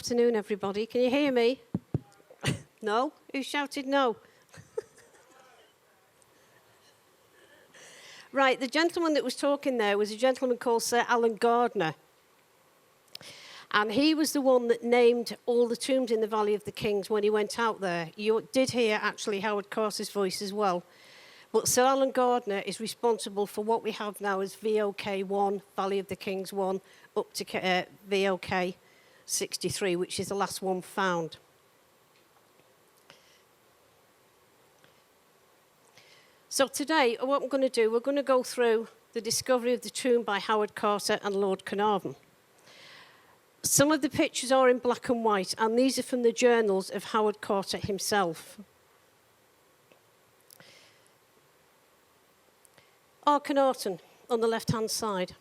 Afternoon, everybody. Can you hear me? No? Who shouted no? Right, the gentleman that was talking there was a gentleman called Sir Alan Gardner. And he was the one that named all the tombs in the Valley of the Kings when he went out there. You did hear, actually, Howard Carter's voice as well. But Sir Alan Gardner is responsible for what we have now as VOK 1, Valley of the Kings 1, up to VOK 63, which is the last one found. So today, what we're going to do, we're going to go through the discovery of the tomb by Howard Carter and Lord Carnarvon. Some of the pictures are in black and white, and these are from the journals of Howard Carter himself. Akhenaten, on the left-hand side,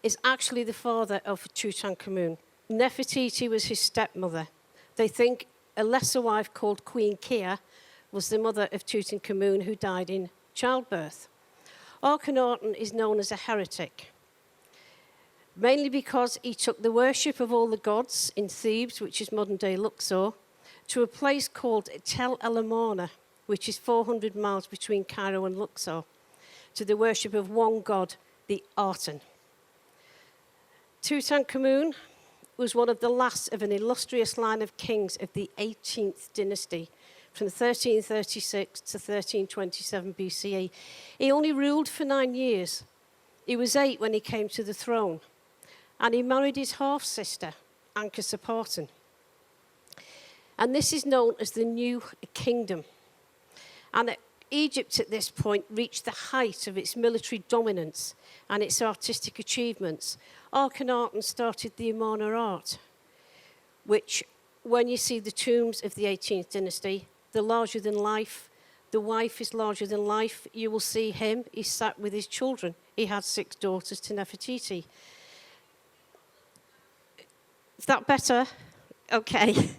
is actually the father of Tutankhamun. Nefertiti was his stepmother. They think a lesser wife called Queen Kia was the mother of Tutankhamun, who died in childbirth. Akhenaten is known as a heretic, mainly because he took the worship of all the gods in Thebes, which is modern-day Luxor, to a place called Tel El Amarna, which is 400 miles between Cairo and Luxor, to the worship of one god, the Aten. Tutankhamun was one of the last of an illustrious line of kings of the 18th dynasty, from 1336 to 1327 BCE. He only ruled for 9 years. He was 8 when he came to the throne, and he married his half-sister, Ankhesepaten. And this is known as the New Kingdom. And Egypt at this point reached the height of its military dominance and its artistic achievements. Akhenaten started the Amarna art, which, when you see the tombs of the 18th dynasty, they're larger than life. The wife is larger than life. You will see him. He sat with his children. He had 6 daughters to Nefertiti. Is that better? Okay.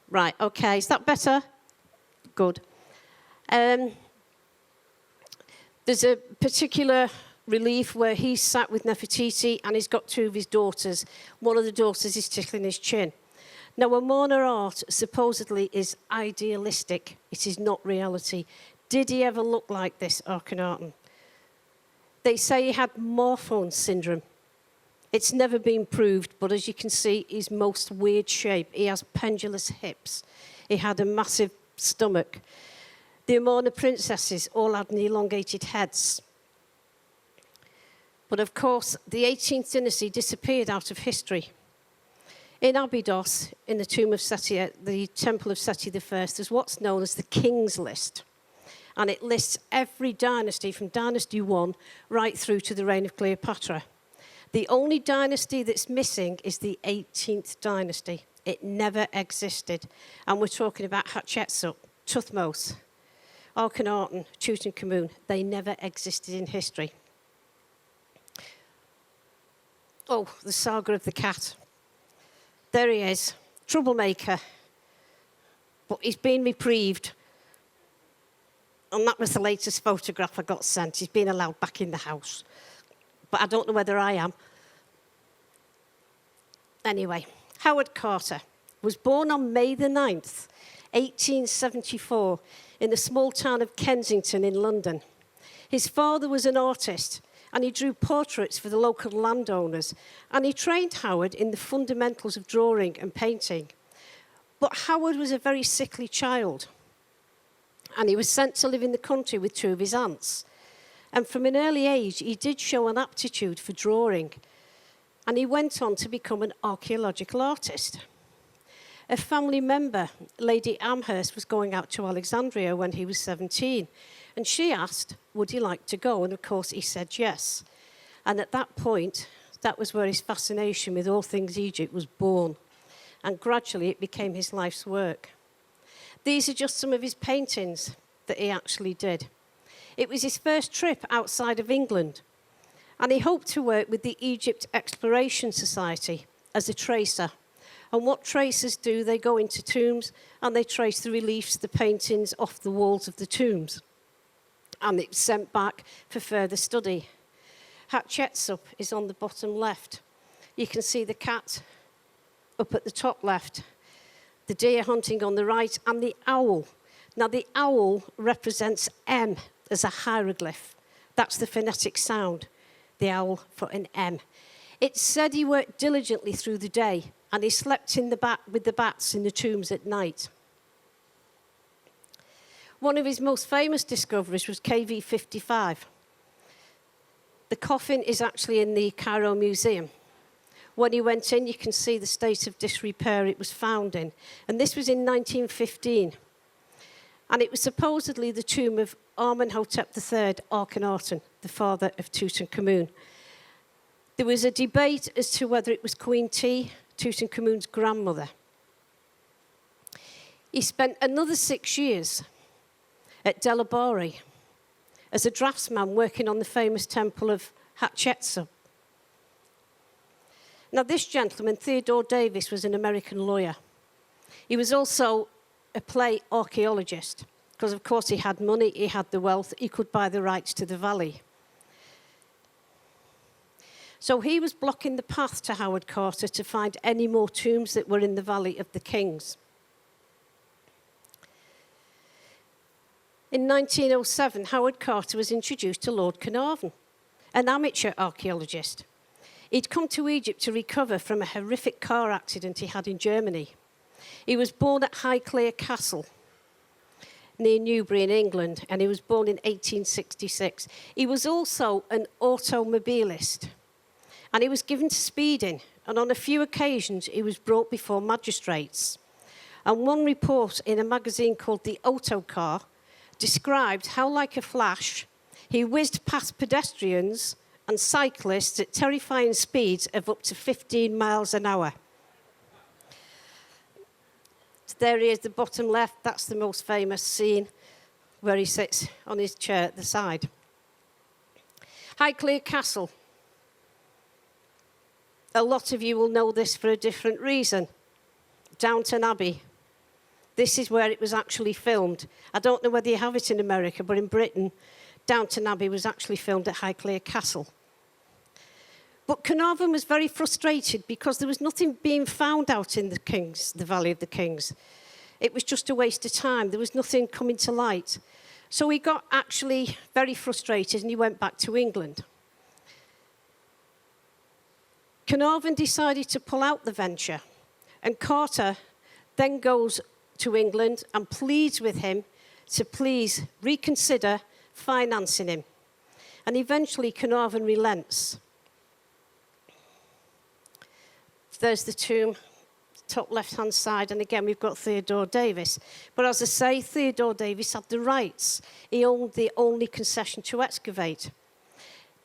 Right, okay. Is that better? Good. There's a particular relief where he's sat with Nefertiti and he's got 2 of his daughters. One of the daughters is tickling his chin. Now, Amarna art supposedly is idealistic. It is not reality. Did he ever look like this, Akhenaten? They say he had Marfan syndrome. It's never been proved, but as you can see, his most weird shape. He has pendulous hips. He had a massive stomach. The Amarna princesses all had elongated heads. But of course, the 18th dynasty disappeared out of history. In Abydos, in the tomb of Seti, the temple of Seti I, there's what's known as the King's List. And it lists every dynasty from Dynasty 1 right through to the reign of Cleopatra. The only dynasty that's missing is the 18th dynasty. It never existed. And we're talking about Hatshepsut, Thutmose, Akhenaten, Tutankhamun. They never existed in history. Oh, the saga of the cat. There he is, troublemaker. But he's been reprieved. And that was the latest photograph I got sent. He's been allowed back in the house. But I don't know whether I am. Anyway, Howard Carter was born on May the 9th, 1874, in the small town of Kensington in London. His father was an artist, and he drew portraits for the local landowners, and he trained Howard in the fundamentals of drawing and painting. But Howard was a very sickly child, and he was sent to live in the country with 2 of his aunts. And from an early age, he did show an aptitude for drawing, and he went on to become an archaeological artist. A family member, Lady Amherst, was going out to Alexandria when he was 17, and she asked, would he like to go? And of course, he said yes. And at that point, that was where his fascination with all things Egypt was born, and gradually it became his life's work. These are just some of his paintings that he actually did. It was his first trip outside of England, and he hoped to work with the Egypt Exploration Society as a tracer. And what tracers do, they go into tombs and they trace the reliefs, the paintings off the walls of the tombs. And it's sent back for further study. Hatshepsut is on the bottom left. You can see the cat up at the top left, the deer hunting on the right, and the owl. Now, the owl represents M as a hieroglyph. That's the phonetic sound, the owl for an M. It said he worked diligently through the day, and he slept with the bats in the tombs at night. One of his most famous discoveries was KV-55. The coffin is actually in the Cairo Museum. When he went in, you can see the state of disrepair it was found in. And this was in 1915. And it was supposedly the tomb of Amenhotep III, Akhenaten, the father of Tutankhamun. There was a debate as to whether it was Queen T, Tutankhamun's grandmother. He spent another 6 years at Delabari as a draftsman working on the famous temple of Hatshepsut. Now, this gentleman, Theodore Davis, was an American lawyer. He was also a play archaeologist, because, of course, he had money, he had the wealth, he could buy the rights to the valley. So he was blocking the path to Howard Carter to find any more tombs that were in the Valley of the Kings. In 1907, Howard Carter was introduced to Lord Carnarvon, an amateur archaeologist. He'd come to Egypt to recover from a horrific car accident he had in Germany. He was born at Highclere Castle, near Newbury in England, and he was born in 1866. He was also an automobilist, and he was given to speeding, and on a few occasions he was brought before magistrates. And one report in a magazine called The Autocar described how, like a flash, he whizzed past pedestrians and cyclists at terrifying speeds of up to 15 miles an hour. So there he is, the bottom left. That's the most famous scene where he sits on his chair at the side. Highclere Castle. A lot of you will know this for a different reason. Downton Abbey. This is where it was actually filmed. I don't know whether you have it in America, but in Britain, Downton Abbey was actually filmed at Highclere Castle. But Carnarvon was very frustrated because there was nothing being found out in the Valley of the Kings. It was just a waste of time. There was nothing coming to light. So he got actually very frustrated and he went back to England. Carnarvon decided to pull out the venture, and Carter then goes to England and pleads with him to please reconsider financing him. And eventually Carnarvon relents. There's the tomb, top left-hand side, and again we've got Theodore Davis. But as I say, Theodore Davis had the rights. He owned the only concession to excavate.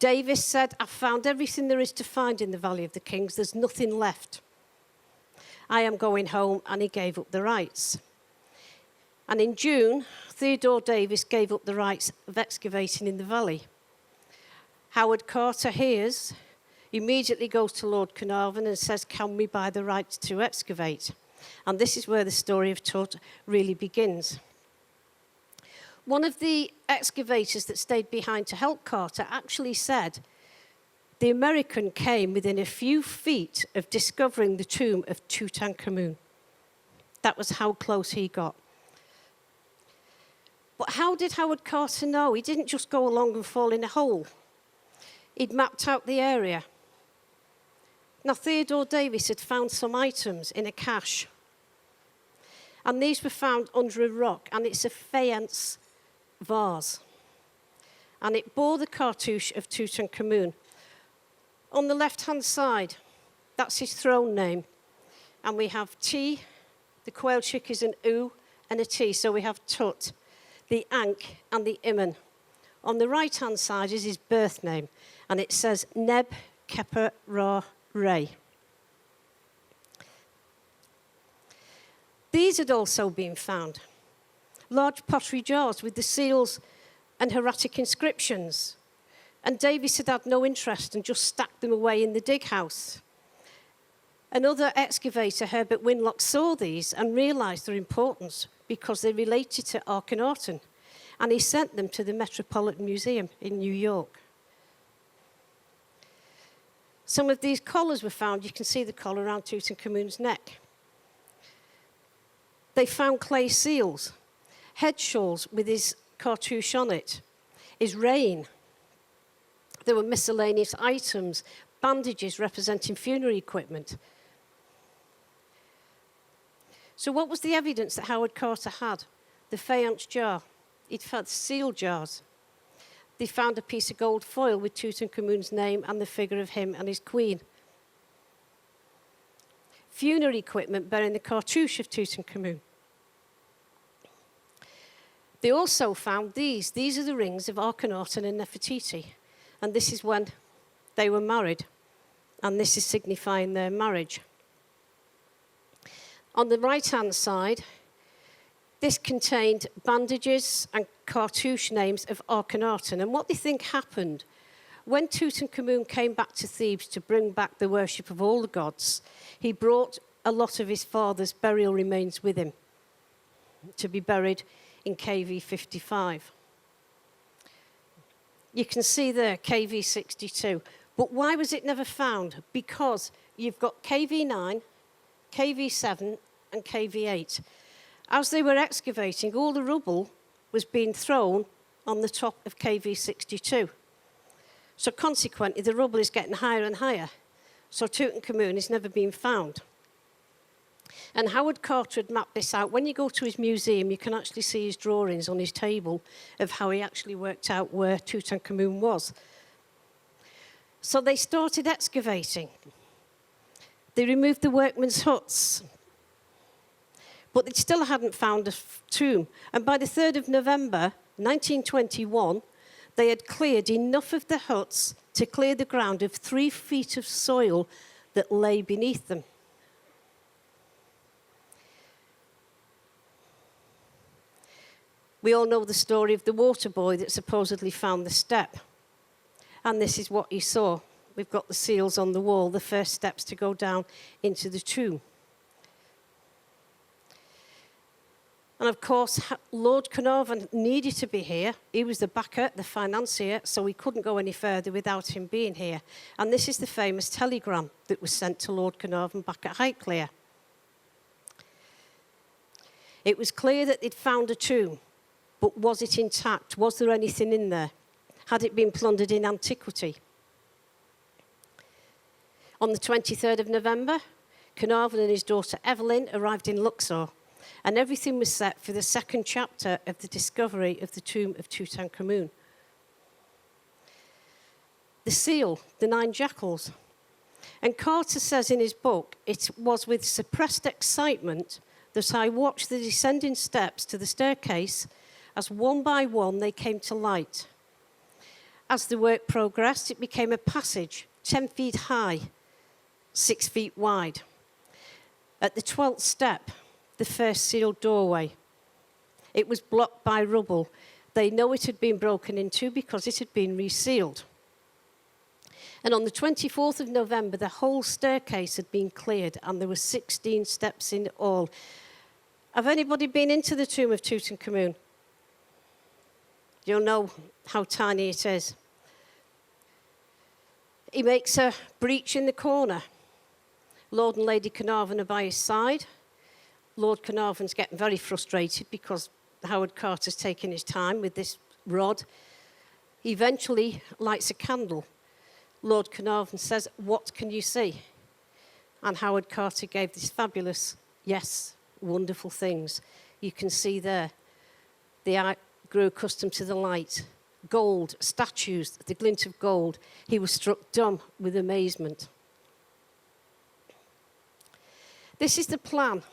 Davis said, "I've found everything there is to find in the Valley of the Kings. There's nothing left. I am going home," and he gave up the rights. And in June, Theodore Davis gave up the rights of excavating in the valley. Howard Carter hears, immediately goes to Lord Carnarvon and says, "Can we buy the right to excavate?" And this is where the story of Tut really begins. One of the excavators that stayed behind to help Carter actually said the American came within a few feet of discovering the tomb of Tutankhamun. That was how close he got. But how did Howard Carter know? He didn't just go along and fall in a hole. He'd mapped out the area. Now, Theodore Davis had found some items in a cache. And these were found under a rock, and it's a faience vase. And it bore the cartouche of Tutankhamun. On the left-hand side, that's his throne name. And we have T, the quail chick is an U and a T, so we have Tut, the Ankh, and the Iman. On the right-hand side is his birth name, and it says Neb Keper Ra Re. These had also been found. Large pottery jars with the seals and hieratic inscriptions. And Davis had had no interest and just stacked them away in the dig house. Another excavator, Herbert Winlock, saw these and realised their importance because they related to Akhenaten, and he sent them to the Metropolitan Museum in New York. Some of these collars were found. You can see the collar around Tutankhamun's neck. They found clay seals, head shawls with his cartouche on it, his rein. There were miscellaneous items, bandages representing funerary equipment. So what was the evidence that Howard Carter had? The faience jar. He'd found seal jars. They found a piece of gold foil with Tutankhamun's name and the figure of him and his queen. Funerary equipment bearing the cartouche of Tutankhamun. They also found these. These are the rings of Akhenaten and Nefertiti. And this is when they were married. And this is signifying their marriage. On the right-hand side, this contained bandages and cartouche names of Akhenaten. And what they think happened, when Tutankhamun came back to Thebes to bring back the worship of all the gods, he brought a lot of his father's burial remains with him to be buried in KV 55. You can see there KV 62. But why was it never found? Because you've got KV 9, KV 7 and KV 8. As they were excavating, all the rubble was being thrown on the top of KV 62. So consequently, the rubble is getting higher and higher. So Tutankhamun has never been found. And Howard Carter had mapped this out. When you go to his museum, you can actually see his drawings on his table of how he actually worked out where Tutankhamun was. So they started excavating. They removed the workmen's huts. But they still hadn't found a tomb. And by the 3rd of November, 1921, they had cleared enough of the huts to clear the ground of 3 feet of soil that lay beneath them. We all know the story of the water boy that supposedly found the step. And this is what he saw. We've got the seals on the wall, the first steps to go down into the tomb. And of course, Lord Carnarvon needed to be here. He was the backer, the financier, so we couldn't go any further without him being here. And this is the famous telegram that was sent to Lord Carnarvon back at Highclere. It was clear that they'd found a tomb, but was it intact? Was there anything in there? Had it been plundered in antiquity? On the 23rd of November, Carnarvon and his daughter Evelyn arrived in Luxor, and everything was set for the second chapter of the discovery of the tomb of Tutankhamun. The seal, the 9 jackals. And Carter says in his book, it was with suppressed excitement that I watched the descending steps to the staircase as one by one they came to light. As the work progressed, it became a passage 10 feet high, 6 feet wide. At the 12th step, the first sealed doorway. It was blocked by rubble. They know it had been broken into because it had been resealed. And on the 24th of November, the whole staircase had been cleared, and there were 16 steps in all. Have anybody been into the tomb of Tutankhamun? You'll know how tiny it is. He makes a breach in the corner. Lord and Lady Carnarvon are by his side. Lord Carnarvon's getting very frustrated because Howard Carter's taking his time with this rod. He eventually lights a candle. Lord Carnarvon says, "What can you see?" And Howard Carter gave this fabulous, yes, wonderful things. You can see there, the eye grew accustomed to the light. Gold, statues, the glint of gold. He was struck dumb with amazement. This is the plan.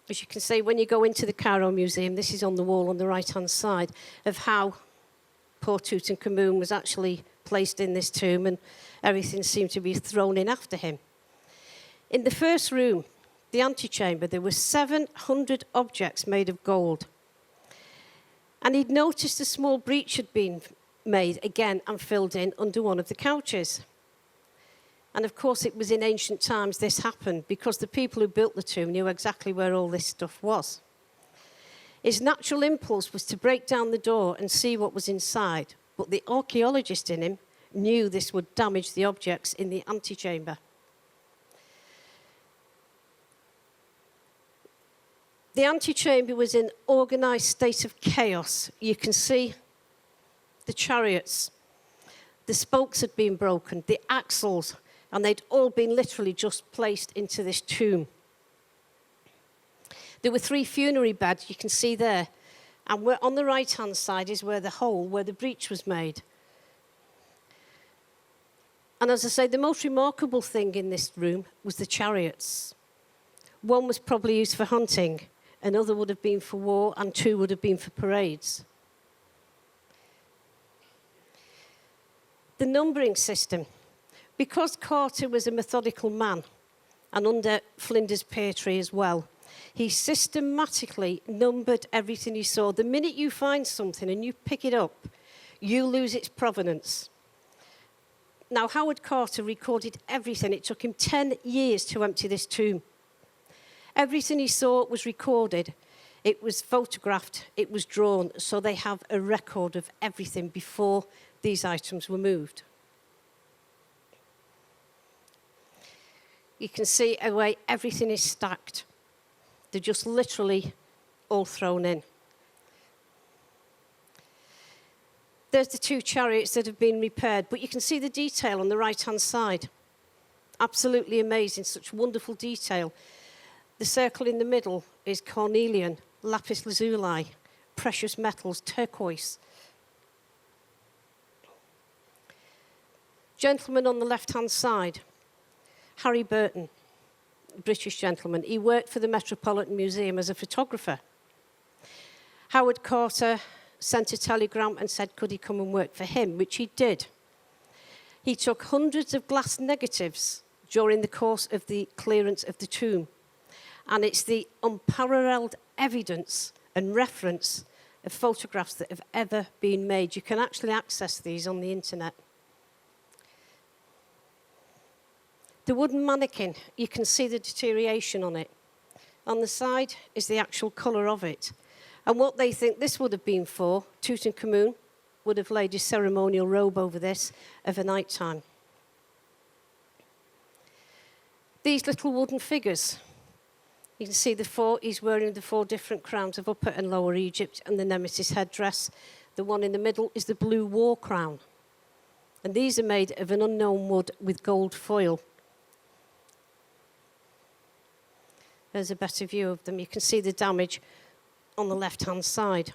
As you can see, when you go into the Cairo Museum, this is on the wall on the right-hand side, of how poor Tutankhamun was actually placed in this tomb, and everything seemed to be thrown in after him. In the first room, the antechamber, there were 700 objects made of gold. And he'd noticed a small breach had been made again and filled in under one of the couches. And of course, it was in ancient times this happened because the people who built the tomb knew exactly where all this stuff was. His natural impulse was to break down the door and see what was inside, but the archaeologist in him knew this would damage the objects in the antechamber. The antechamber was in organised state of chaos. You can see the chariots. The spokes had been broken, the axles, and they'd all been literally just placed into this tomb. There were 3 funerary beds, you can see there. And on the right-hand side is where the hole, where the breach was made. And as I say, the most remarkable thing in this room was the chariots. One was probably used for hunting, another would have been for war, and 2 would have been for parades. The numbering system. Because Carter was a methodical man, and under Flinders Petrie as well, he systematically numbered everything he saw. The minute you find something and you pick it up, you lose its provenance. Now, Howard Carter recorded everything. It took him 10 years to empty this tomb. Everything he saw was recorded. It was photographed. It was drawn. So they have a record of everything before these items were moved. You can see the way everything is stacked. They're just literally all thrown in. There's the 2 chariots that have been repaired, but you can see the detail on the right-hand side. Absolutely amazing, such wonderful detail. The circle in the middle is cornelian, lapis lazuli, precious metals, turquoise. Gentleman on the left-hand side, Harry Burton, British gentleman. He worked for the Metropolitan Museum as a photographer. Howard Carter sent a telegram and said, could he come and work for him, which he did. He took hundreds of glass negatives during the course of the clearance of the tomb. And it's the unparalleled evidence and reference of photographs that have ever been made. You can actually access these on the internet. The wooden mannequin, you can see the deterioration on it. On the side is the actual colour of it. And what they think this would have been for, Tutankhamun would have laid his ceremonial robe over this of a night time. These little wooden figures, you can see he's wearing the 4 different crowns of Upper and Lower Egypt and the Nemesis headdress. The one in the middle is the blue war crown. And these are made of an unknown wood with gold foil. There's a better view of them. You can see the damage on the left-hand side.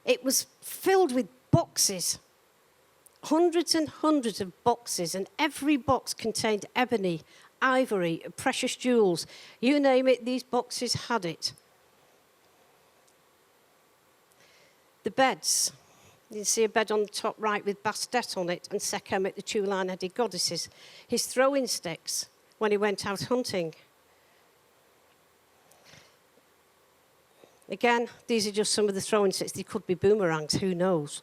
It was filled with boxes, hundreds and hundreds of boxes, and every box contained ebony, ivory, precious jewels. You name it, these boxes had it. The beds. You can see a bed on the top right with Bastet on it and Sekhmet, the 2 lion-headed goddesses. His throwing sticks when he went out hunting. Again, these are just some of the throwing sticks. They could be boomerangs, who knows?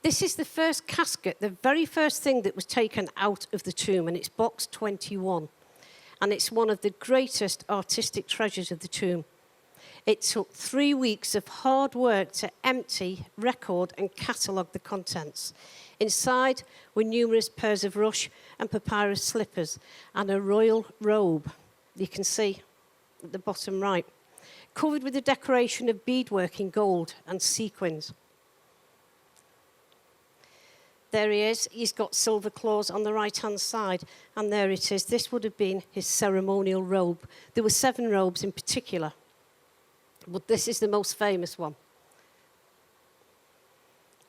This is the first casket, the very first thing that was taken out of the tomb, and it's box 21. And it's one of the greatest artistic treasures of the tomb. It took 3 weeks of hard work to empty, record, and catalogue the contents. Inside were numerous pairs of rush and papyrus slippers and a royal robe, you can see at the bottom right, covered with a decoration of beadwork in gold and sequins. There he is. He's got silver claws on the right-hand side, and there it is. This would have been his ceremonial robe. There were 7 robes in particular, but this is the most famous one.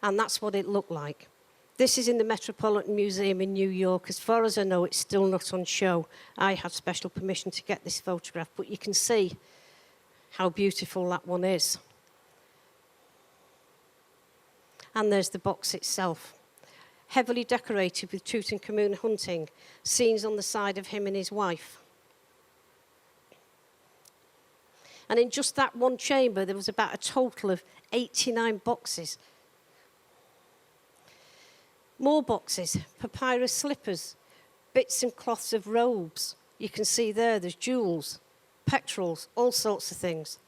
And that's what it looked like. This is in the Metropolitan Museum in New York. As far as I know, it's still not on show. I had special permission to get this photograph, but you can see how beautiful that one is. And there's the box itself. Heavily decorated with Tutankhamun hunting, scenes on the side of him and his wife. And in just that one chamber, there was about a total of 89 boxes. More boxes, papyrus slippers, bits and cloths of robes. You can see there's jewels, pectorals, all sorts of things.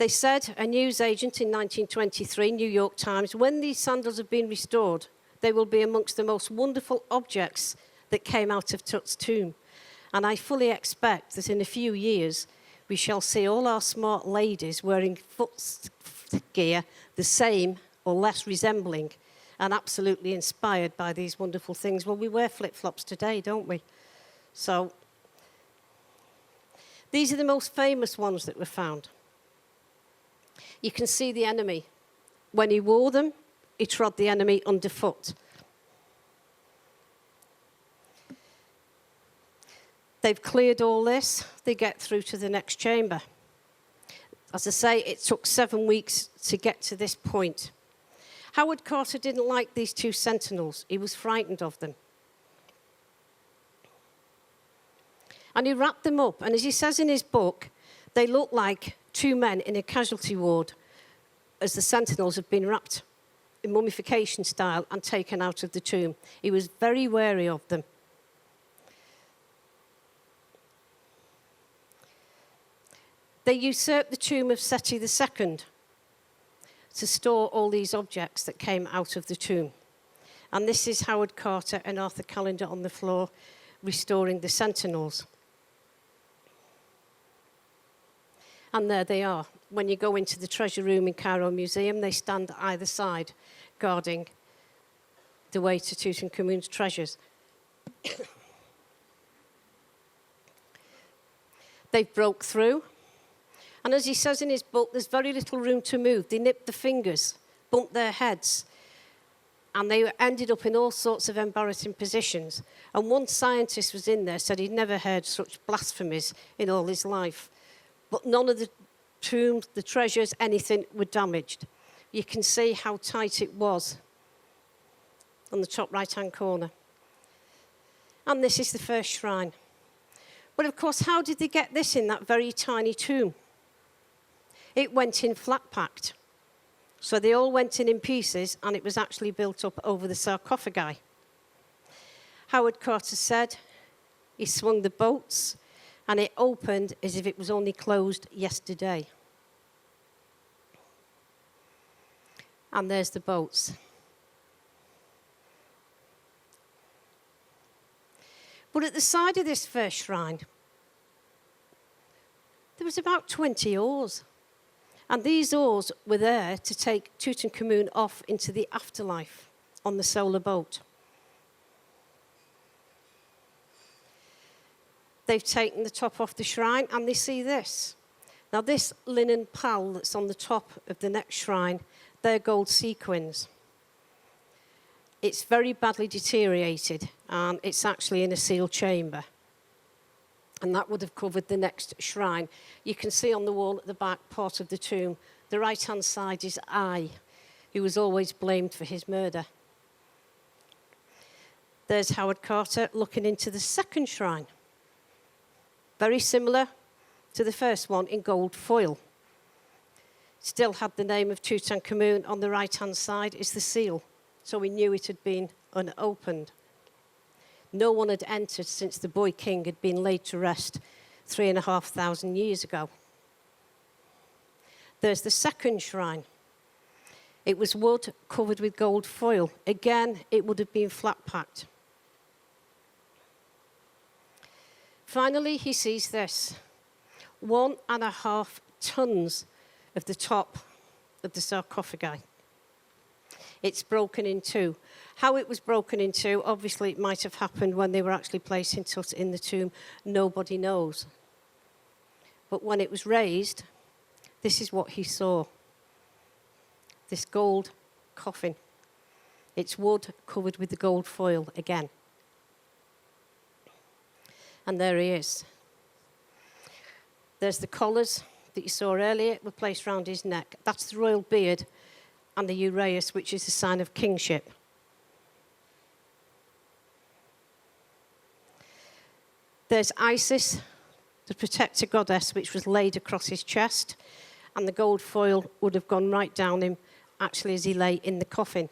They said, a newsagent in 1923, New York Times, when these sandals have been restored, they will be amongst the most wonderful objects that came out of Tut's tomb. And I fully expect that in a few years, we shall see all our smart ladies wearing footgear the same or less resembling and absolutely inspired by these wonderful things. Well, we wear flip-flops today, don't we? So these are the most famous ones that were found. You can see the enemy. When he wore them, he trod the enemy underfoot. They've cleared all this. They get through to the next chamber. As I say, it took 7 weeks to get to this point. Howard Carter didn't like these two sentinels. He was frightened of them. And he wrapped them up. And as he says in his book, they look like two men in a casualty ward as the sentinels have been wrapped in mummification style and taken out of the tomb. He was very wary of them. They usurped the tomb of Seti II to store all these objects that came out of the tomb. And this is Howard Carter and Arthur Callender on the floor restoring the sentinels. And there they are. When you go into the treasure room in Cairo Museum, they stand either side, guarding the way to Tutankhamun's treasures. They broke through. And as he says in his book, there's very little room to move. They nipped the fingers, bumped their heads, and they ended up in all sorts of embarrassing positions. And one scientist was in there, said he'd never heard such blasphemies in all his life. But none of the tombs, the treasures, anything were damaged. You can see how tight it was on the top right-hand corner. And this is the first shrine. But of course, how did they get this in that very tiny tomb? It went in flat-packed. So they all went in pieces, and it was actually built up over the sarcophagi. Howard Carter said he swung the bolts, and it opened as if it was only closed yesterday. And there's the bolts. But at the side of this first shrine, there was about 20 oars. And these oars were there to take Tutankhamun off into the afterlife on the solar boat. They've taken the top off the shrine, and they see this. Now, this linen pall that's on the top of the next shrine, they're gold sequins. It's very badly deteriorated, and it's actually in a sealed chamber. And that would have covered the next shrine. You can see on the wall at the back part of the tomb, the right-hand side is I, who was always blamed for his murder. There's Howard Carter looking into the second shrine. Very similar to the first one in gold foil. Still had the name of Tutankhamun on the right-hand side is the seal, so we knew it had been unopened. No one had entered since the boy king had been laid to rest 3,500 years ago. There's the second shrine. It was wood covered with gold foil. Again, it would have been flat-packed. Finally, he sees this. 1.5 tons of the top of the sarcophagi. It's broken in two. How it was broken in two, obviously it might have happened when they were actually placing Tut in the tomb. Nobody knows. But when it was raised, this is what he saw. This gold coffin. It's wood covered with the gold foil again. And there he is. There's the collars that you saw earlier were placed around his neck. That's the royal beard and the uraeus, which is a sign of kingship. There's Isis, the protector goddess, which was laid across his chest, and the gold foil would have gone right down him, actually, as he lay in the coffin.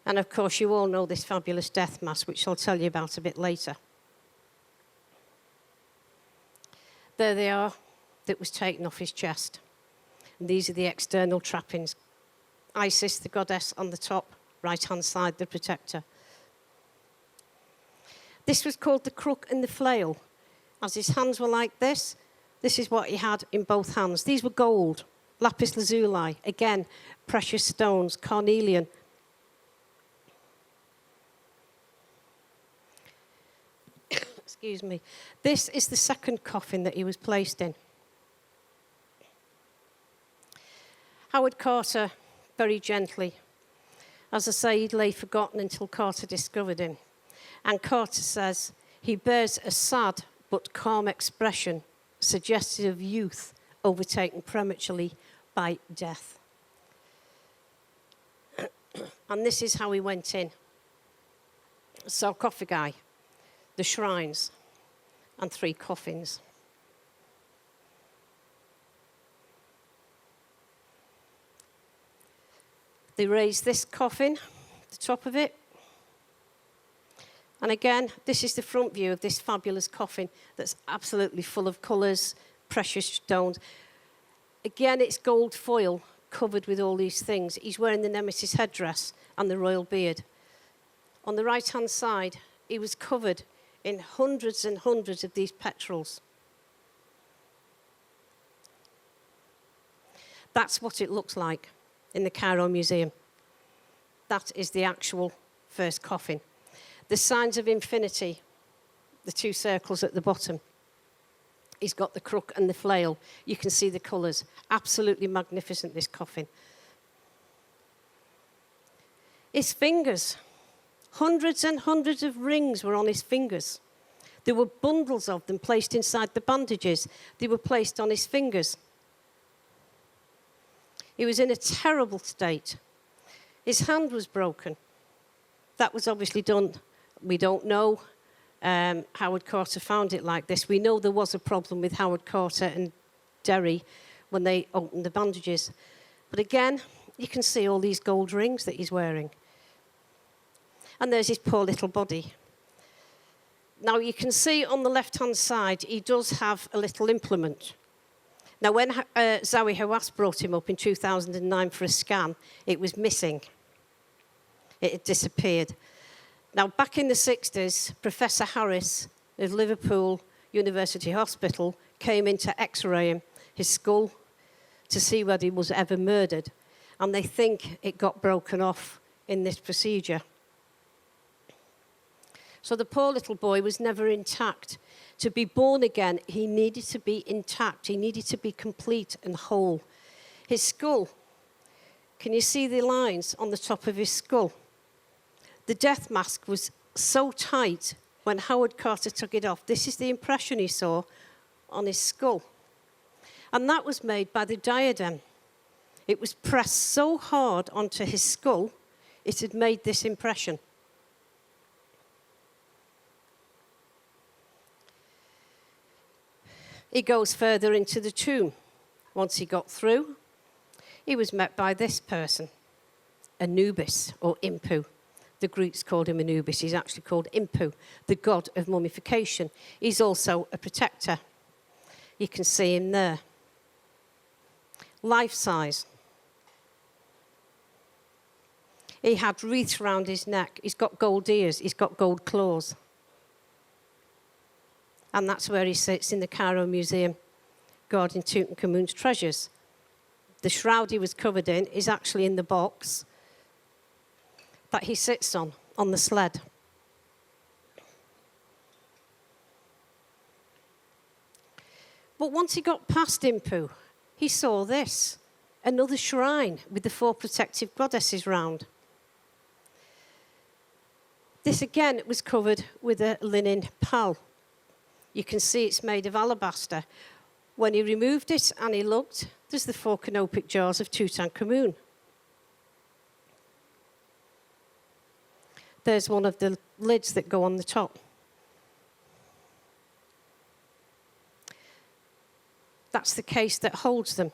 And of course, you all know this fabulous death mask, which I'll tell you about a bit later. There they are, that was taken off his chest. And these are the external trappings. Isis, the goddess, on the top, right-hand side, the protector. This was called the crook and the flail. As his hands were like this is what he had in both hands. These were gold, lapis lazuli, again, precious stones, carnelian. Excuse me. This is the second coffin that he was placed in. Howard Carter, very gently, as I say, he lay forgotten until Carter discovered him. And Carter says, he bears a sad but calm expression, suggestive of youth overtaken prematurely by death. And this is how he went in. Sarcophagi, the shrines, and 3 coffins. They raised this coffin, the top of it. And again, this is the front view of this fabulous coffin that's absolutely full of colours, precious stones. Again, it's gold foil covered with all these things. He's wearing the Nemesis headdress and the royal beard. On the right-hand side, he was covered in hundreds and hundreds of these petrels. That's what it looks like in the Cairo Museum. That is the actual first coffin. The signs of infinity, the 2 circles at the bottom. He's got the crook and the flail. You can see the colours. Absolutely magnificent, this coffin. His fingers. Hundreds and hundreds of rings were on his fingers. There were bundles of them placed inside the bandages. They were placed on his fingers. He was in a terrible state. His hand was broken. That was obviously done. We don't know. Howard Carter found it like this. We know there was a problem with Howard Carter and Derry when they opened the bandages. But again, you can see all these gold rings that he's wearing. And there's his poor little body. Now, you can see on the left-hand side, he does have a little implement. Now, when Zawi Hawass brought him up in 2009 for a scan, it was missing. It had disappeared. Now, back in the 60s, Professor Harris of Liverpool University Hospital came in to x-ray him, his skull, to see whether he was ever murdered. And they think it got broken off in this procedure. So the poor little boy was never intact. To be born again, he needed to be intact. He needed to be complete and whole. His skull, can you see the lines on the top of his skull? The death mask was so tight when Howard Carter took it off. This is the impression he saw on his skull. And that was made by the diadem. It was pressed so hard onto his skull, it had made this impression. He goes further into the tomb. Once he got through, he was met by this person, Anubis, or Impu. The Greeks called him Anubis. He's actually called Impu, the god of mummification. He's also a protector. You can see him there. Life size. He had wreaths around his neck. He's got gold ears. He's got gold claws. And that's where he sits in the Cairo Museum, guarding Tutankhamun's treasures. The shroud he was covered in is actually in the box that he sits on the sled. But once he got past Impu, he saw this, another shrine with the 4 protective goddesses round. This again was covered with a linen pall. You can see it's made of alabaster. When he removed it and he looked, there's the 4 canopic jars of Tutankhamun. There's one of the lids that go on the top. That's the case that holds them.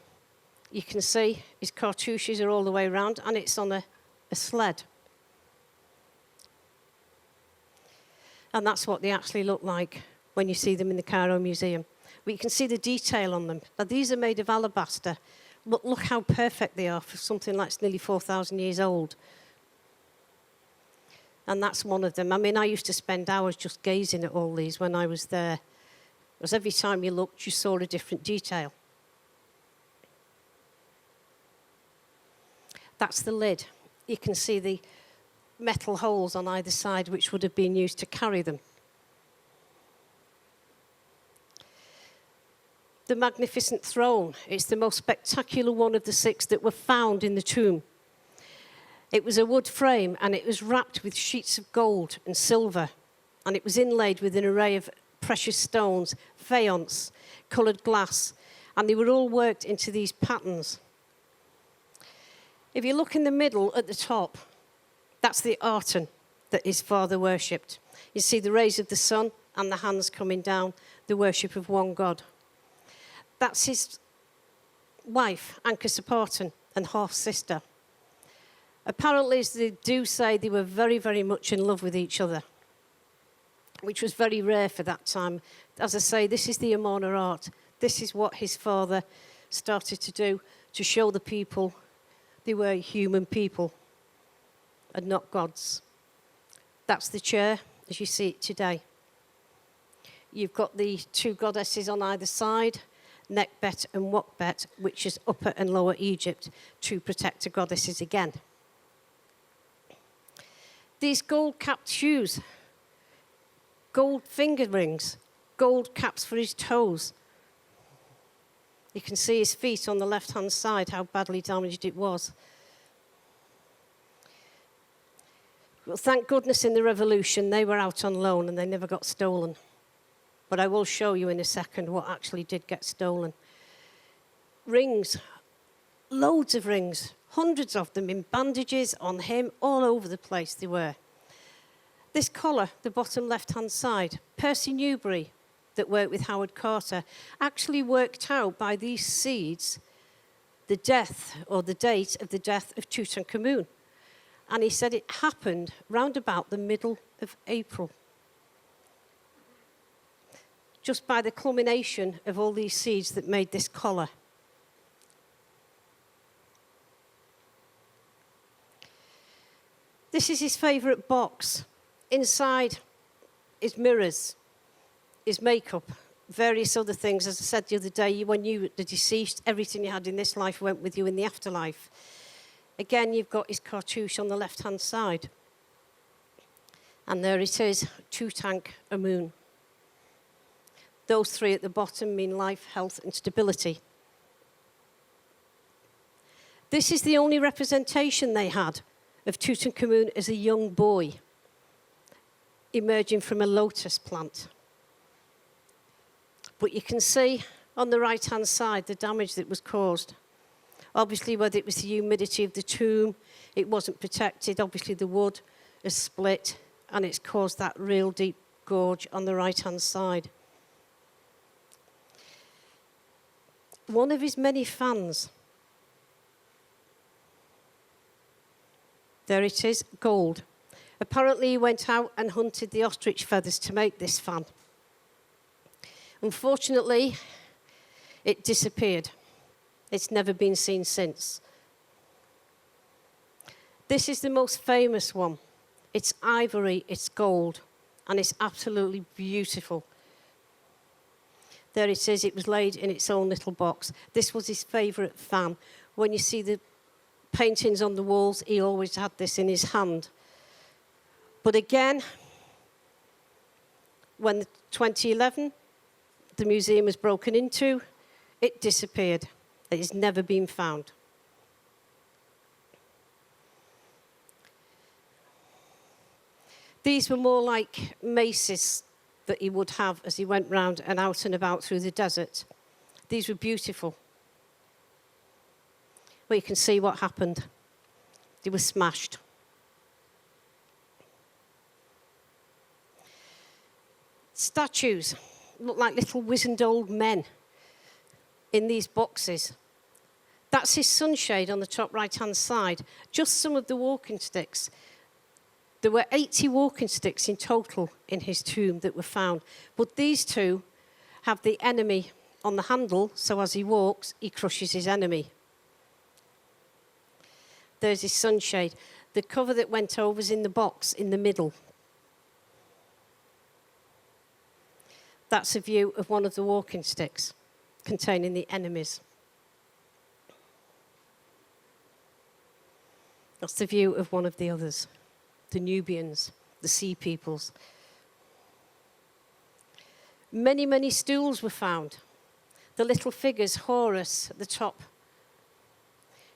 You can see his cartouches are all the way around, and it's on a sled. And that's what they actually look like when you see them in the Cairo Museum. But you can see the detail on them. Now, these are made of alabaster, but look how perfect they are for something that's nearly 4,000 years old. And that's one of them. I mean, I used to spend hours just gazing at all these when I was there, because every time you looked, you saw a different detail. That's the lid. You can see the metal holes on either side, which would have been used to carry them. The magnificent throne. It's the most spectacular one of the 6 that were found in the tomb. It was a wood frame, and it was wrapped with sheets of gold and silver, and it was inlaid with an array of precious stones, faience, coloured glass, and they were all worked into these patterns. If you look in the middle at the top, that's the Arton that his father worshipped. You see the rays of the sun and the hands coming down, the worship of one God. That's his wife, Ankh-Separtan, and half-sister. Apparently, as they do say, they were very, very much in love with each other, which was very rare for that time. As I say, this is the Amarna art. This is what his father started to do to show the people they were human people and not gods. That's the chair as you see it today. You've got the 2 goddesses on either side, Nekbet and Wokbet, which is Upper and Lower Egypt, 2 protector goddesses again. These gold-capped shoes, gold finger rings, gold caps for his toes. You can see his feet on the left-hand side, how badly damaged it was. Well, thank goodness in the revolution they were out on loan and they never got stolen. But I will show you in a second what actually did get stolen. Rings, loads of rings, hundreds of them in bandages on him, all over the place they were. This collar, the bottom left-hand side, Percy Newberry, that worked with Howard Carter, actually worked out by these seeds the death or the date of the death of Tutankhamun. And he said it happened round about the middle of April. Just by the culmination of all these seeds that made this collar. This is his favourite box. Inside is mirrors, is makeup, various other things. As I said the other day, when you were the deceased, everything you had in this life went with you in the afterlife. Again, you've got his cartouche on the left-hand side. And there it is, Tutankhamun. Those 3 at the bottom mean life, health, and stability. This is the only representation they had of Tutankhamun as a young boy emerging from a lotus plant. But you can see on the right-hand side the damage that was caused. Obviously, whether it was the humidity of the tomb, it wasn't protected. Obviously, the wood has split, and it's caused that real deep gorge on the right-hand side. One of his many fans. There it is, gold. Apparently, he went out and hunted the ostrich feathers to make this fan. Unfortunately, it disappeared. It's never been seen since. This is the most famous one. It's ivory, it's gold, and it's absolutely beautiful. There it is, it was laid in its own little box. This was his favourite fan. When you see the paintings on the walls, he always had this in his hand. But again, when 2011, the museum was broken into, it disappeared. It has never been found. These were more like maces that he would have as he went round and out and about through the desert. These were beautiful. Well, you can see what happened. They were smashed. Statues look like little wizened old men in these boxes. That's his sunshade on the top right-hand side. Just some of the walking sticks. There were 80 walking sticks in total in his tomb that were found, but these two have the enemy on the handle, so as he walks, he crushes his enemy. There's his sunshade. The cover that went over is in the box in the middle. That's a view of one of the walking sticks containing the enemies. That's the view of one of the others, the Nubians, the sea peoples. Many, many stools were found. The little figures, Horus at the top,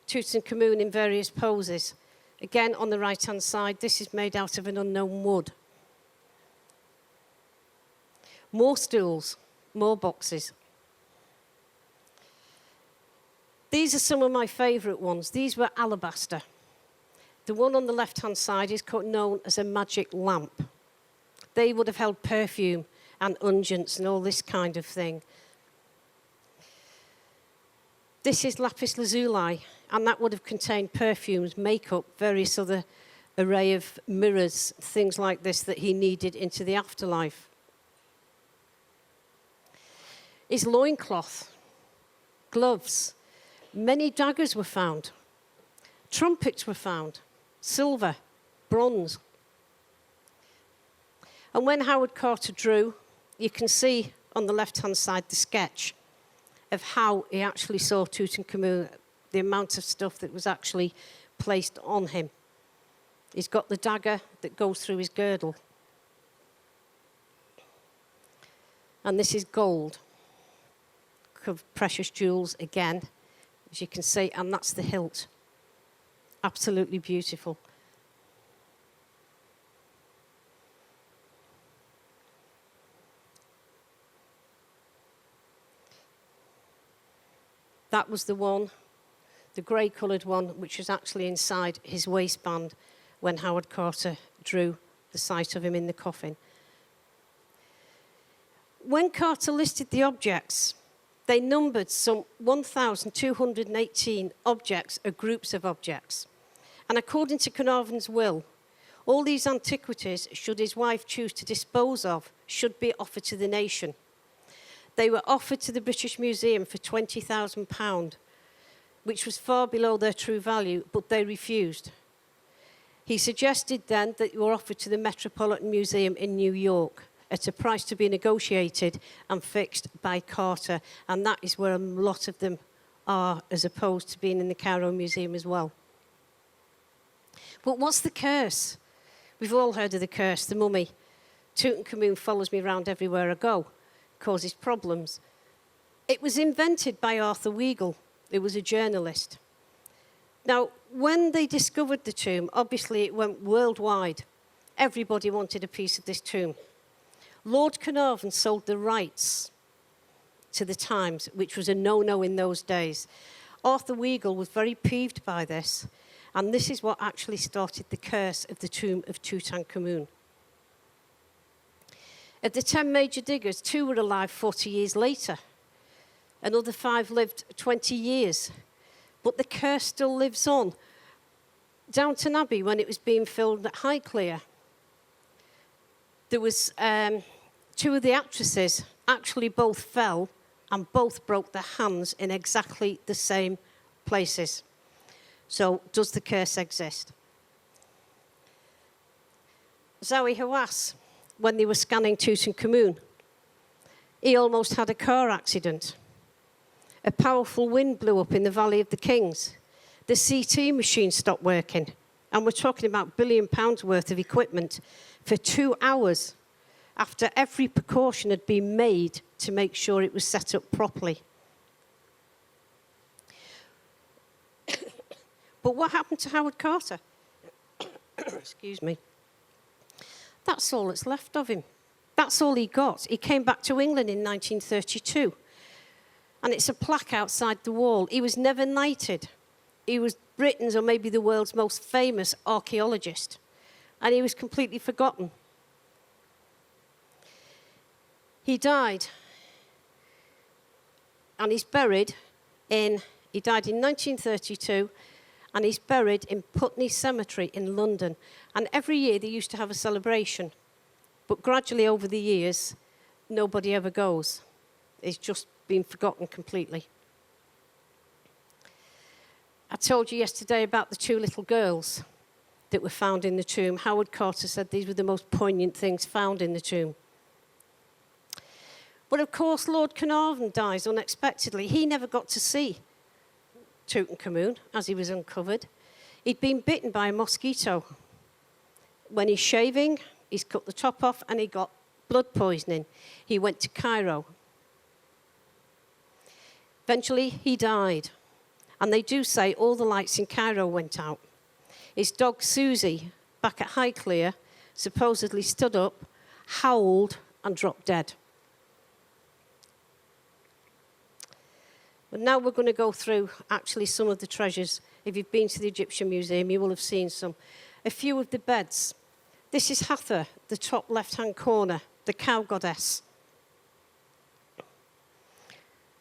Tutankhamun in various poses. Again, on the right-hand side, this is made out of an unknown wood. More stools, more boxes. These are some of my favourite ones. These were alabaster. The one on the left-hand side is known as a magic lamp. They would have held perfume and unguents and all this kind of thing. This is lapis lazuli, and that would have contained perfumes, makeup, various other array of mirrors, things like this that he needed into the afterlife. His loincloth, gloves, many daggers were found. Trumpets were found, silver, bronze. And when Howard Carter drew, you can see on the left-hand side the sketch of how he actually saw Tutankhamun, the amount of stuff that was actually placed on him. He's got the dagger that goes through his girdle. And this is gold, precious jewels again, as you can see, and that's the hilt. Absolutely beautiful. That was the one, the grey-coloured one, which was actually inside his waistband when Howard Carter drew the sight of him in the coffin. When Carter listed the objects, they numbered some 1,218 objects or groups of objects. And according to Carnarvon's will, all these antiquities, should his wife choose to dispose of, should be offered to the nation. They were offered to the British Museum for £20,000, which was far below their true value, but they refused. He suggested then that they were offered to the Metropolitan Museum in New York at a price to be negotiated and fixed by Carter, and that is where a lot of them are, as opposed to being in the Cairo Museum as well. But what's the curse? We've all heard of the curse, the mummy. Tutankhamun follows me around everywhere I go, causes problems. It was invented by Arthur Weigel, who was a journalist. Now, when they discovered the tomb, obviously it went worldwide. Everybody wanted a piece of this tomb. Lord Carnarvon sold the rights to the Times, which was a no-no in those days. Arthur Weigel was very peeved by this, and this is what actually started the curse of the tomb of Tutankhamun. Of the 10 major diggers, 2 were alive 40 years later. Another 5 lived 20 years. But the curse still lives on. Downton Abbey, when it was being filmed at Highclere, there was 2 of the actresses actually both fell and both broke their hands in exactly the same places. So, does the curse exist? Zahi Hawass, when they were scanning Tutankhamun, he almost had a car accident. A powerful wind blew up in the Valley of the Kings. The CT machine stopped working. And we're talking about £1 billion worth of equipment for 2 hours after every precaution had been made to make sure it was set up properly. But what happened to Howard Carter? Excuse me. That's all that's left of him. That's all he got. He came back to England in 1932. And it's a plaque outside the wall. He was never knighted. He was Britain's or maybe the world's most famous archaeologist. And he was completely forgotten. He died. And he's buried he died in 1932. and he's buried in Putney Cemetery in London. And every year they used to have a celebration. But gradually over the years, nobody ever goes. It's just been forgotten completely. I told you yesterday about the 2 little girls that were found in the tomb. Howard Carter said these were the most poignant things found in the tomb. But of course, Lord Carnarvon dies unexpectedly. He never got to see Tutankhamun as he was uncovered. He'd been bitten by a mosquito. When he's shaving, he's cut the top off and he got blood poisoning. He went to Cairo. Eventually, he died. And they do say all the lights in Cairo went out. His dog Susie, back at Highclere, supposedly stood up, howled, and dropped dead. But now we're going to go through actually some of the treasures. If you've been to the Egyptian Museum, you will have seen some. A few of the beds. This is Hathor, the top left-hand corner, the cow goddess.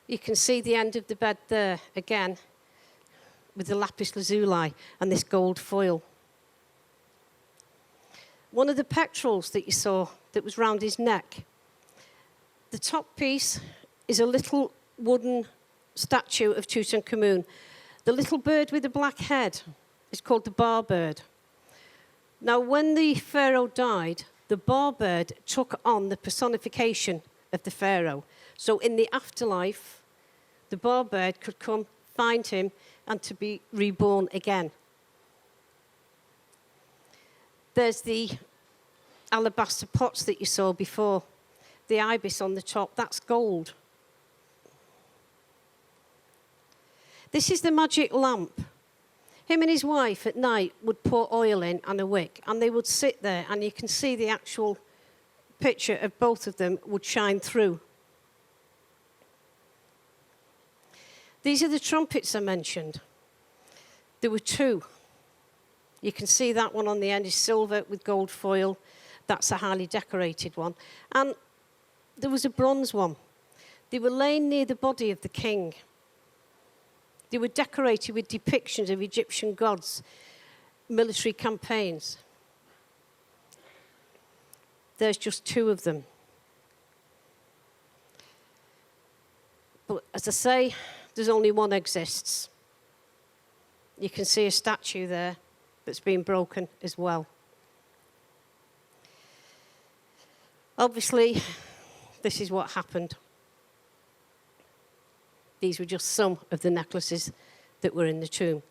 You can see the end of the bed there, again, with the lapis lazuli and this gold foil. One of the pectorals that you saw that was round his neck, the top piece is a little wooden statue of Tutankhamun. The little bird with the black head is called the bar bird. Now, when the pharaoh died, the bar bird took on the personification of the pharaoh. So in the afterlife, the bar bird could come, find him, and to be reborn again. There's the alabaster pots that you saw before. The ibis on the top, that's gold. This is the magic lamp. Him and his wife at night would pour oil in and a wick, and they would sit there, and you can see the actual picture of both of them would shine through. These are the trumpets I mentioned. There were 2. You can see that one on the end is silver with gold foil. That's a highly decorated one. And there was a bronze one. They were laying near the body of the king. They were decorated with depictions of Egyptian gods, military campaigns. There's just 2 of them. But as I say, there's only one exists. You can see a statue there that's been broken as well. Obviously, this is what happened. These were just some of the necklaces that were in the tomb.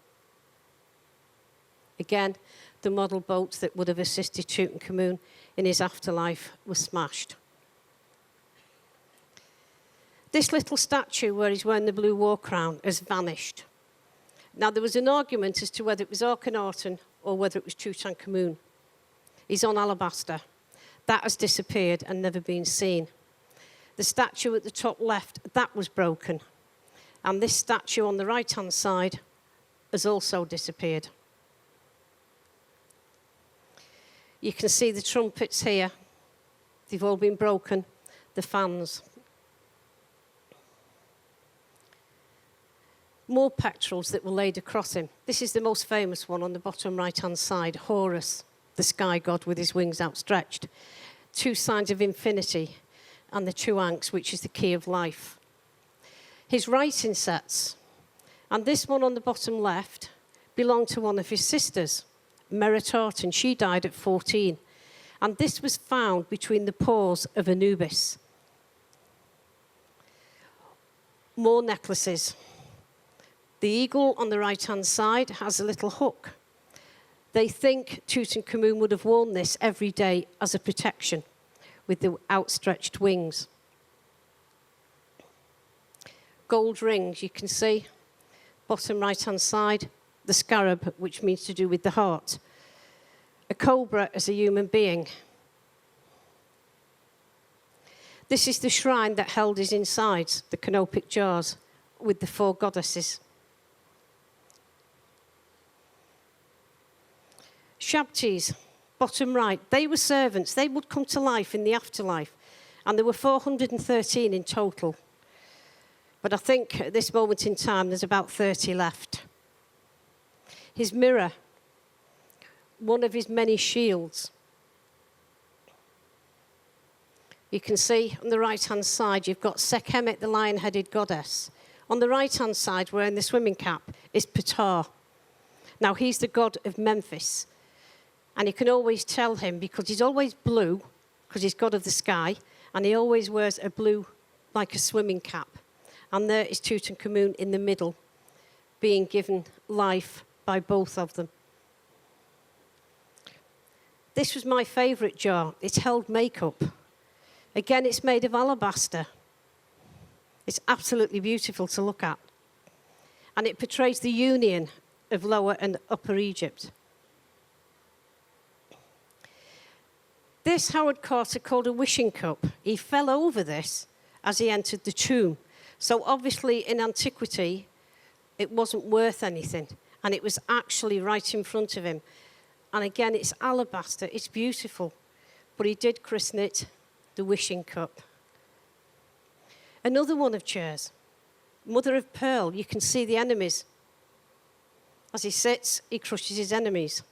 Again, the model boats that would have assisted Tutankhamun in his afterlife were smashed. This little statue where he's wearing the blue war crown has vanished. Now, there was an argument as to whether it was Akhenaten or whether it was Tutankhamun. He's on alabaster. That has disappeared and never been seen. The statue at the top left, that was broken. And this statue on the right-hand side has also disappeared. You can see the trumpets here. They've all been broken. The fans. More pectorals that were laid across him. This is the most famous one on the bottom right-hand side, Horus, the sky god with his wings outstretched. 2 signs of infinity, and the 2 ankhs, which is the key of life. His writing sets, and this one on the bottom left, belonged to one of his sisters, Meritaten. She died at 14. And this was found between the paws of Anubis. More necklaces. The eagle on the right-hand side has a little hook. They think Tutankhamun would have worn this every day as a protection with the outstretched wings. Gold rings, you can see, bottom right-hand side, the scarab, which means to do with the heart. A cobra as a human being. This is the shrine that held his insides, the canopic jars, with the 4 goddesses. Shabtis, bottom right, they were servants. They would come to life in the afterlife. And there were 413 in total. But I think at this moment in time, there's about 30 left. his mirror, one of his many shields. You can see on the right-hand side, you've got Sekhmet, the lion-headed goddess. On the right-hand side, wearing the swimming cap, is Ptah. Now, he's the god of Memphis. And you can always tell him because he's always blue, because he's god of the sky, and he always wears a blue, like a swimming cap. And there is Tutankhamun in the middle, being given life by both of them. This was my favourite jar. It held makeup. Again, it's made of alabaster. It's absolutely beautiful to look at. And it portrays the union of Lower and Upper Egypt. This Howard Carter called a wishing cup. He fell over this as he entered the tomb. So obviously in antiquity, it wasn't worth anything. And it was actually right in front of him. And again, it's alabaster. It's beautiful. But he did christen it the wishing cup. Another one of chairs. Mother of pearl. You can see the enemies. As he sits, he crushes his enemies.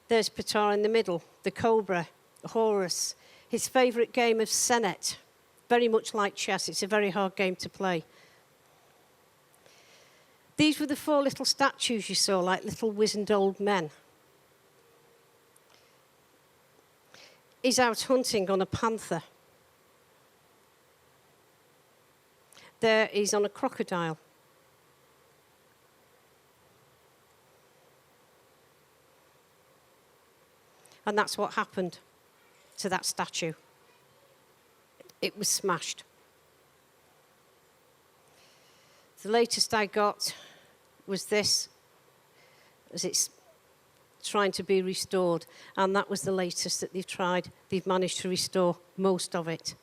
There's Ptah in the middle, the cobra, Horus, his favourite game of senet. Very much like chess. It's a very hard game to play. These were the 4 little statues you saw, like little wizened old men. He's out hunting on a panther. There he's on a crocodile. And that's what happened to that statue. It was smashed. The latest I got was this, as it's trying to be restored. And that was the latest that they've tried. They've managed to restore most of it.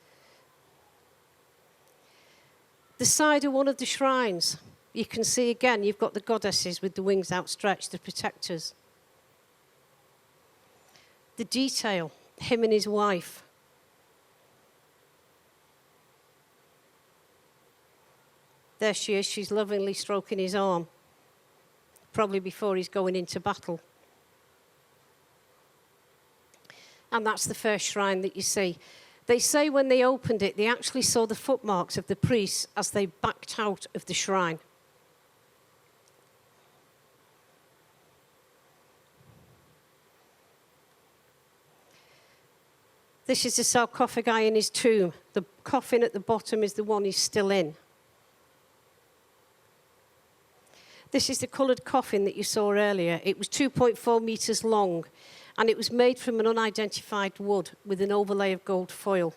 The side of one of the shrines, you can see again, you've got the goddesses with the wings outstretched, the protectors. The detail, him and his wife. There she is, she's lovingly stroking his arm, probably before he's going into battle. And that's the first shrine that you see. They say when they opened it, they actually saw the footmarks of the priests as they backed out of the shrine. This is the sarcophagi in his tomb. The coffin at the bottom is the one he's still in. This is the coloured coffin that you saw earlier. It was 2.4 metres long, and it was made from an unidentified wood with an overlay of gold foil.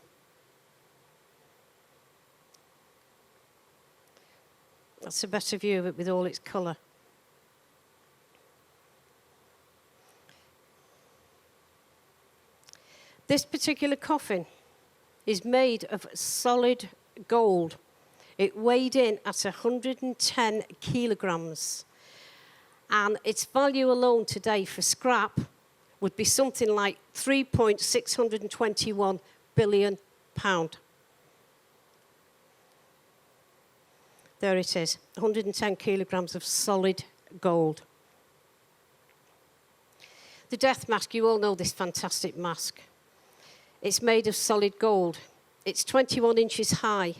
That's a better view of it with all its colour. This particular coffin is made of solid gold. It weighed in at 110 kilograms. And its value alone today for scrap would be something like £3.621 billion. There it is, 110 kilograms of solid gold. The death mask, you all know this fantastic mask. It's made of solid gold. It's 21 inches high.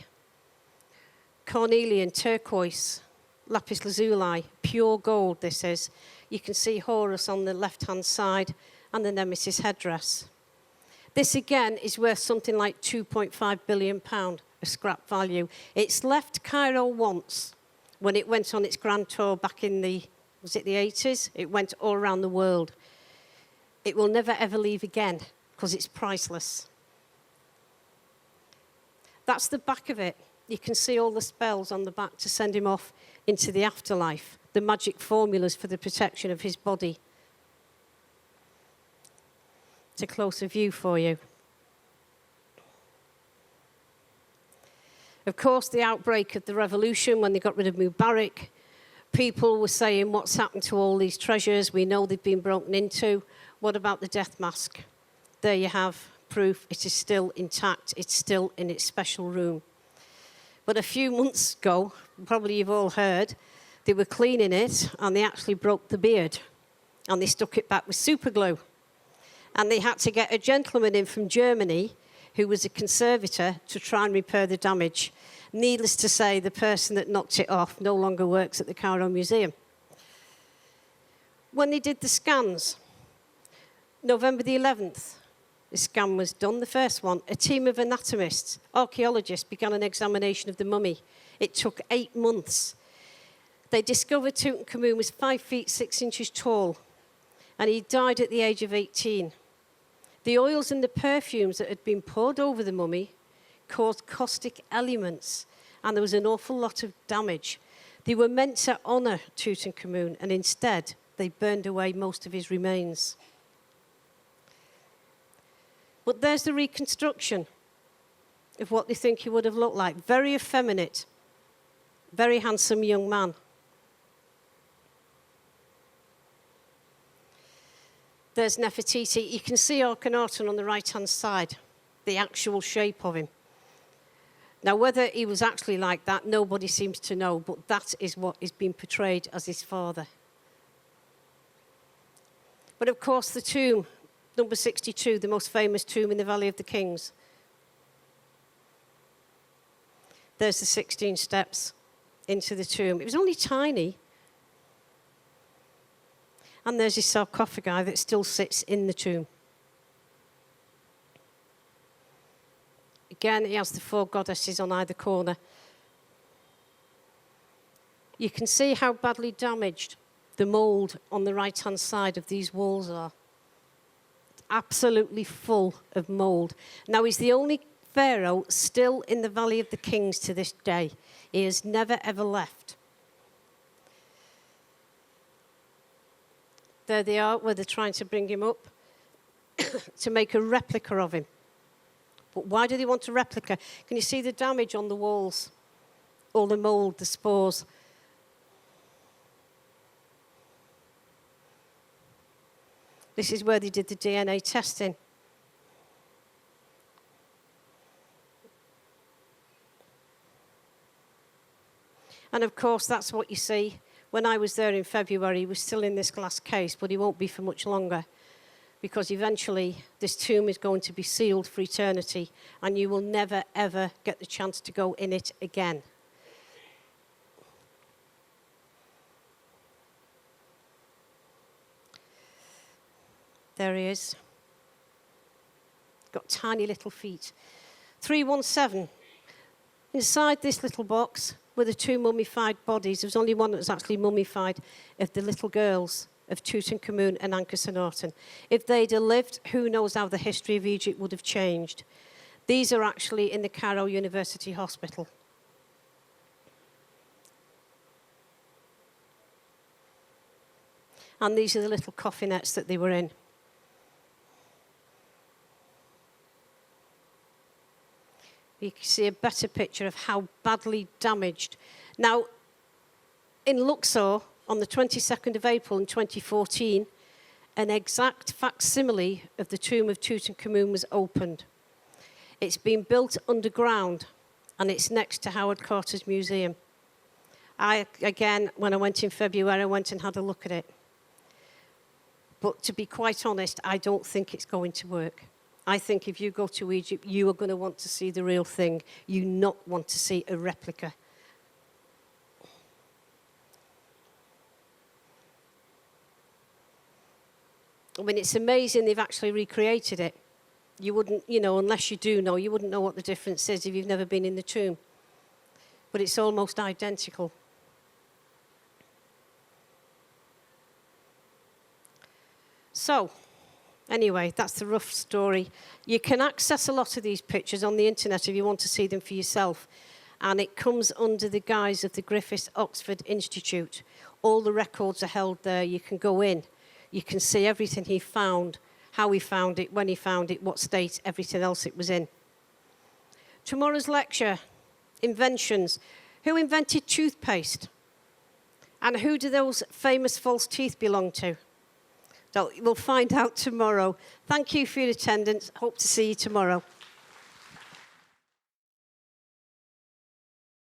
Carnelian, turquoise, lapis lazuli, pure gold this is. You can see Horus on the left-hand side and the Nemesis headdress. This again is worth something like £2.5 billion, a scrap value. It's left Cairo once when it went on its grand tour back in the 80s? It went all around the world. It will never ever leave again because it's priceless. That's the back of it. You can see all the spells on the back to send him off into the afterlife, the magic formulas for the protection of his body. It's a closer view for you. Of course, the outbreak of the revolution, when they got rid of Mubarak, people were saying, what's happened to all these treasures? We know they've been broken into. What about the death mask? There you have proof it is still intact. It's still in its special room. But a few months ago, probably you've all heard, They were cleaning it, and they actually broke the beard, and they stuck it back with super glue. And they had to get a gentleman in from Germany who was a conservator to try and repair the damage. Needless to say, the person that knocked it off no longer works at the Cairo Museum. When they did the scans, November the 11th, the scan was done, the first one. A team of anatomists, archaeologists, began an examination of the mummy. It took 8 months. They discovered Tutankhamun was 5 feet 6 inches tall, and he died at the age of 18. The oils and the perfumes that had been poured over the mummy caused caustic elements, and there was an awful lot of damage. They were meant to honour Tutankhamun, and instead they burned away most of his remains. But there's the reconstruction of what they think he would have looked like. Very effeminate, very handsome young man. There's Nefertiti. You can see Akhenaten on the right-hand side, the actual shape of him. Now, whether he was actually like that, nobody seems to know, but that is what is being portrayed as his father. But of course, the tomb, number 62, the most famous tomb in the Valley of the Kings. There's the 16 steps into the tomb. It was only tiny. And there's his sarcophagi that still sits in the tomb. Again, he has the 4 goddesses on either corner. You can see how badly damaged the mould on the right-hand side of these walls are. It's absolutely full of mould. Now, he's the only pharaoh still in the Valley of the Kings to this day. He has never, ever left. There they are, where they're trying to bring him up to make a replica of him. But why do they want a replica? Can you see the damage on the walls? All the mould, the spores. This is where they did the DNA testing. And of course, that's what you see. When I was there in February, he was still in this glass case, but he won't be for much longer, because eventually this tomb is going to be sealed for eternity, and you will never, ever get the chance to go in it again. There he is. Got tiny little feet. 317. Inside this little box were the 2 mummified bodies. There was only one that was actually mummified, of the little girls of Tutankhamun and Ankhesenaten. If they'd have lived, who knows how the history of Egypt would have changed. These are actually in the Cairo University Hospital. And these are the little coffinettes that they were in. You can see a better picture of how badly damaged. Now, in Luxor, on the 22nd of April in 2014, an exact facsimile of the tomb of Tutankhamun was opened. It's been built underground, and it's next to Howard Carter's museum. Again, when I went in February, I went and had a look at it. But to be quite honest, I don't think it's going to work. I think if you go to Egypt, you are going to want to see the real thing. You not want to see a replica. I mean, it's amazing they've actually recreated it. You wouldn't, unless you do know, you wouldn't know what the difference is if you've never been in the tomb. But it's almost identical. So, anyway, that's the rough story. You can access a lot of these pictures on the internet if you want to see them for yourself. And it comes under the guise of the Griffith Oxford Institute. All the records are held there. You can go in. You can see everything he found, how he found it, when he found it, what state, everything else it was in. Tomorrow's lecture, inventions. Who invented toothpaste? And who do those famous false teeth belong to? So we'll find out tomorrow. Thank you for your attendance. Hope to see you tomorrow.